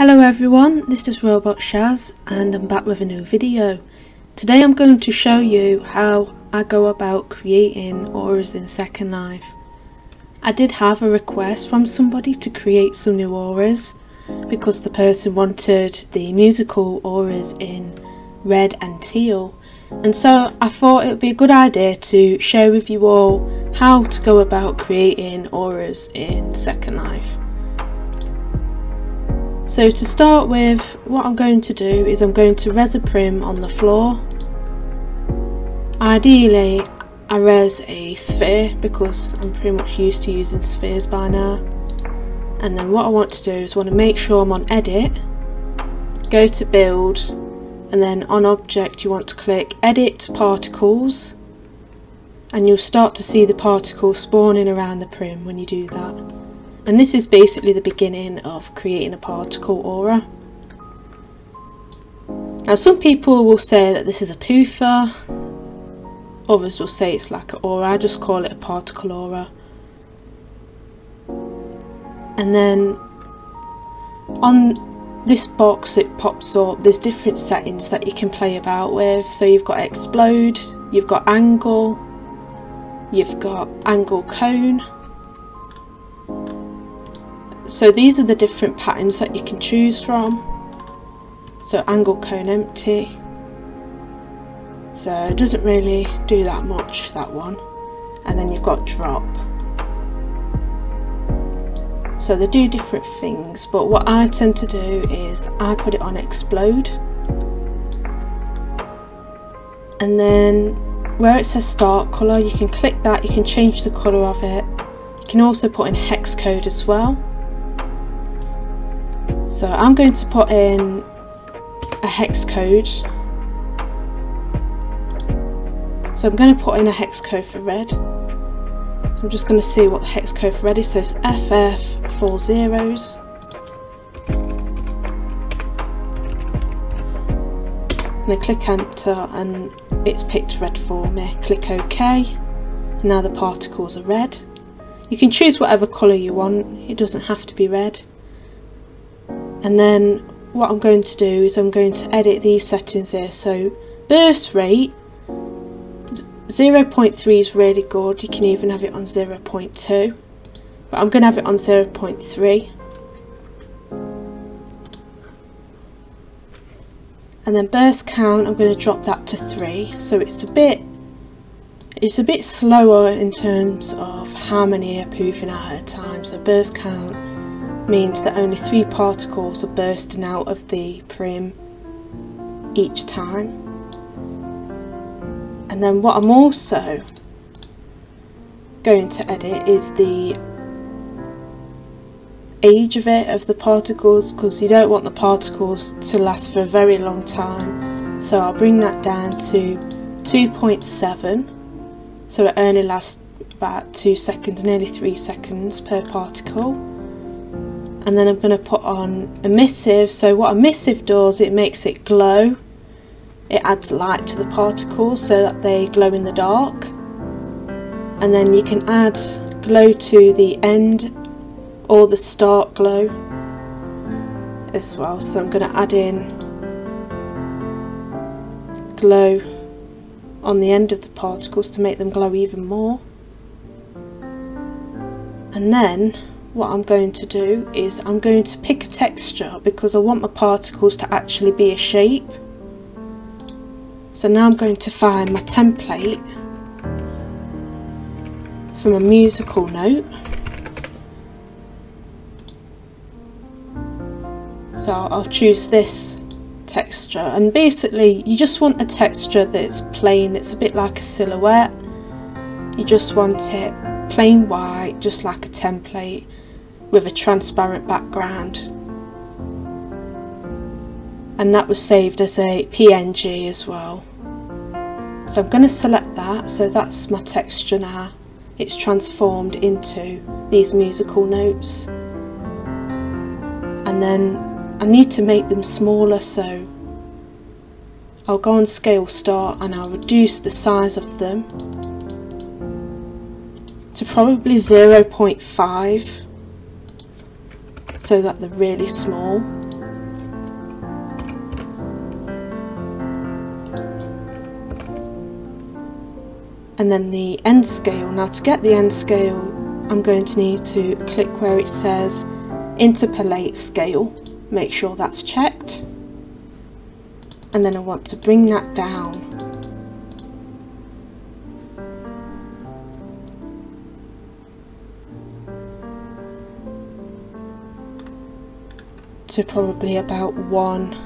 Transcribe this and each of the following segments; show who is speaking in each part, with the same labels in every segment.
Speaker 1: Hello everyone, this is Robotshaz and I'm back with a new video. Today I'm going to show you how I go about creating auras in Secondlife. I did have a request from somebody to create some new auras because the person wanted the musical auras in red and teal, and so I thought it would be a good idea to share with you all how to go about creating auras in Secondlife. So to start with, what I'm going to do is I'm going to res a prim on the floor. Ideally I res a sphere because I'm pretty much used to using spheres by now. And then what I want to do is want to make sure I'm on edit, go to build, and then on object you want to click edit particles, and you'll start to see the particles spawning around the prim when you do that. And this is basically the beginning of creating a particle aura. Now some people will say that this is a poofer, others will say it's like an aura. I just call it a particle aura. And then on this box it pops up, there's different settings that you can play about with. So you've got explode, you've got angle, you've got angle cone. So these are the different patterns that you can choose from. So angle cone empty, so it doesn't really do that much, that one. And then you've got drop. So they do different things, but what I tend to do is I put it on explode, and then where it says start colour you can click that, you can change the colour of it. You can also put in hex code as well. So I'm going to put in a hex code. So I'm going to put in a hex code for red. So I'm just going to see what the hex code for red is. So it's FF 4 zeros. And then click enter and it's picked red for me. Click OK. And now the particles are red. You can choose whatever colour you want, it doesn't have to be red. And then what I'm going to do is I'm going to edit these settings here. So burst rate 0.3 is really good, you can even have it on 0.2, but I'm going to have it on 0.3. And then burst count I'm going to drop that to 3, so it's a bit slower in terms of how many are poofing out at a time. So burst count means that only 3 particles are bursting out of the prim each time. And then what I'm also going to edit is the age of the particles, because you don't want the particles to last for a very long time. So I'll bring that down to 2.7, so it only lasts about 2 seconds, nearly 3 seconds per particle. And then I'm going to put on emissive. So what emissive does, it makes it glow, it adds light to the particles so that they glow in the dark. And then you can add glow to the end or the start glow as well. So I'm going to add in glow on the end of the particles to make them glow even more. And then what I'm going to do is I'm going to pick a texture because I want my particles to actually be a shape. So now I'm going to find my template from a musical note. So I'll choose this texture, and basically you just want a texture that's plain, it's a bit like a silhouette. You just want it plain white, just like a template with a transparent background. And that was saved as a PNG as well. So I'm going to select that, so that's my texture now. It's transformed into these musical notes. And then I need to make them smaller, so I'll go on scale start and I'll reduce the size of them to probably 0.5 so that they're really small. and then the end scale. Now to get the end scale, I'm going to need to click where it says Interpolate Scale, make sure that's checked, and then I want to bring that down to probably about 1,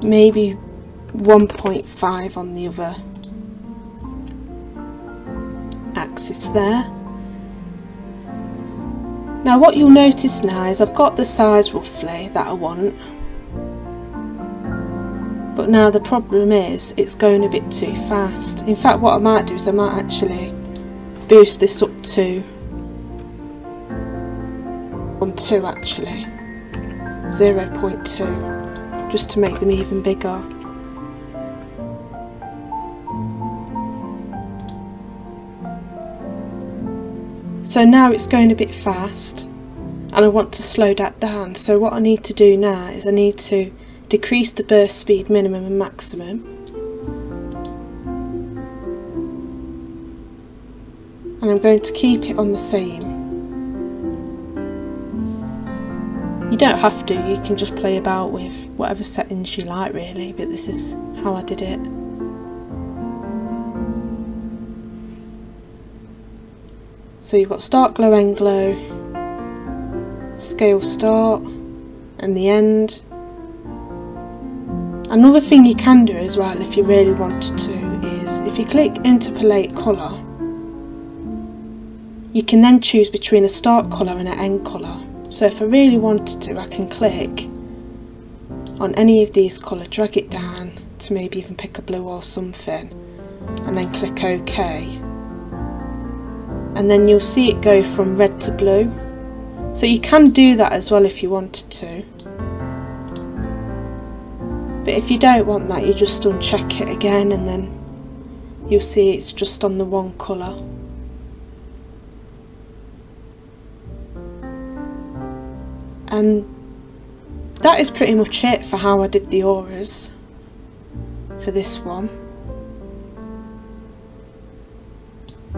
Speaker 1: maybe 1.5 on the other axis there. Now what you'll notice now is I've got the size roughly that I want, but now the problem is it's going a bit too fast. In fact, what I might do is I might actually boost this up to 1.2 actually, 0.2, just to make them even bigger. So now it's going a bit fast and I want to slow that down. So what I need to do now is I need to decrease the burst speed minimum and maximum. And I'm going to keep it on the same. You don't have to, you can just play about with whatever settings you like really, but this is how I did it. So you've got start glow, end glow, scale start and the end. Another thing you can do as well if you really wanted to is if you click Interpolate Color, you can then choose between a start colour and an end colour. So if I really wanted to, I can click on any of these colours, drag it down to maybe even pick a blue or something, and then click OK. And then you'll see it go from red to blue. So you can do that as well if you wanted to. But if you don't want that, you just uncheck it again and then you'll see it's just on the one colour. And that is pretty much it for how I did the auras for this one.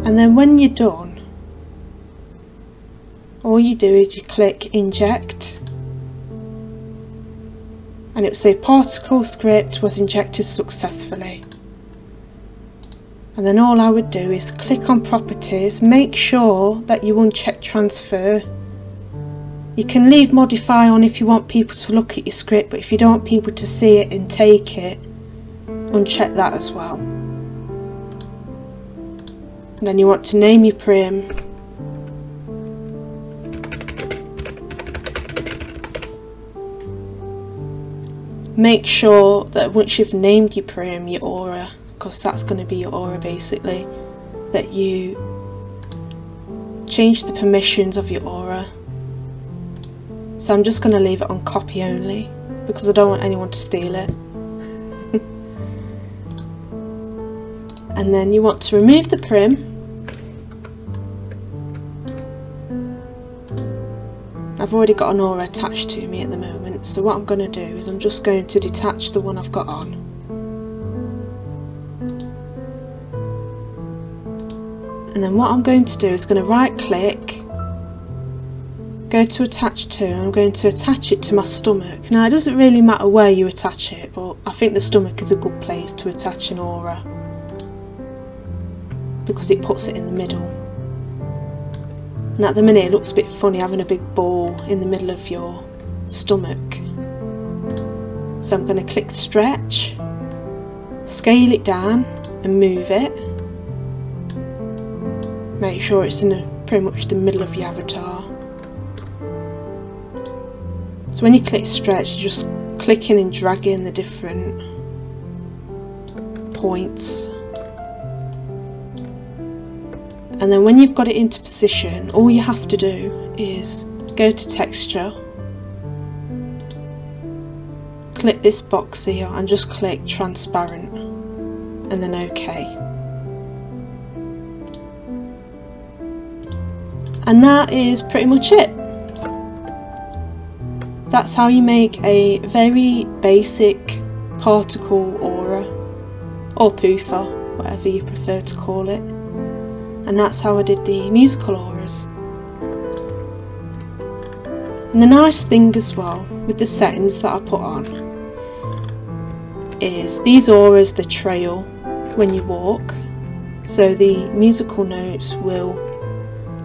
Speaker 1: And then when you're done, all you do is you click Inject and it will say particle script was injected successfully. And then all I would do is click on properties, make sure that you uncheck transfer. You can leave modify on if you want people to look at your script, but if you don't want people to see it and take it, uncheck that as well. And then you want to name your prim. Make sure that once you've named your prim, your aura, because that's going to be your aura basically, that you change the permissions of your aura. So I'm just going to leave it on copy only because I don't want anyone to steal it. And then you want to remove the prim. I've already got an aura attached to me at the moment, so what I'm going to do is I'm just going to detach the one I've got on. And then what I'm going to do is going to right click, go to attach to, and I'm going to attach it to my stomach. Now it doesn't really matter where you attach it, but I think the stomach is a good place to attach an aura because it puts it in the middle. And at the minute it looks a bit funny having a big ball in the middle of your stomach. So I'm going to click stretch, scale it down and move it. Make sure it's in pretty much the middle of your avatar. So when you click stretch, you're just clicking and dragging the different points. And then when you've got it into position, all you have to do is go to texture, click this box here and just click transparent and then OK. And that is pretty much it. That's how you make a very basic particle aura or poofer, whatever you prefer to call it. And that's how I did the musical auras. And the nice thing as well with the settings that I put on is these auras, they trail when you walk, so the musical notes will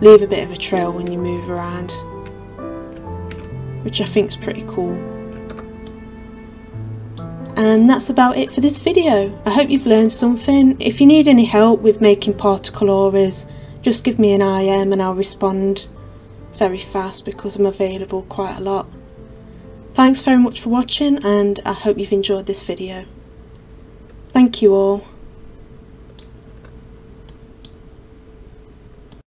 Speaker 1: leave a bit of a trail when you move around, which I think is pretty cool. And that's about it for this video. I hope you've learned something. If you need any help with making particle auras, just give me an IM and I'll respond very fast because I'm available quite a lot. Thanks very much for watching, and I hope you've enjoyed this video. Thank you all.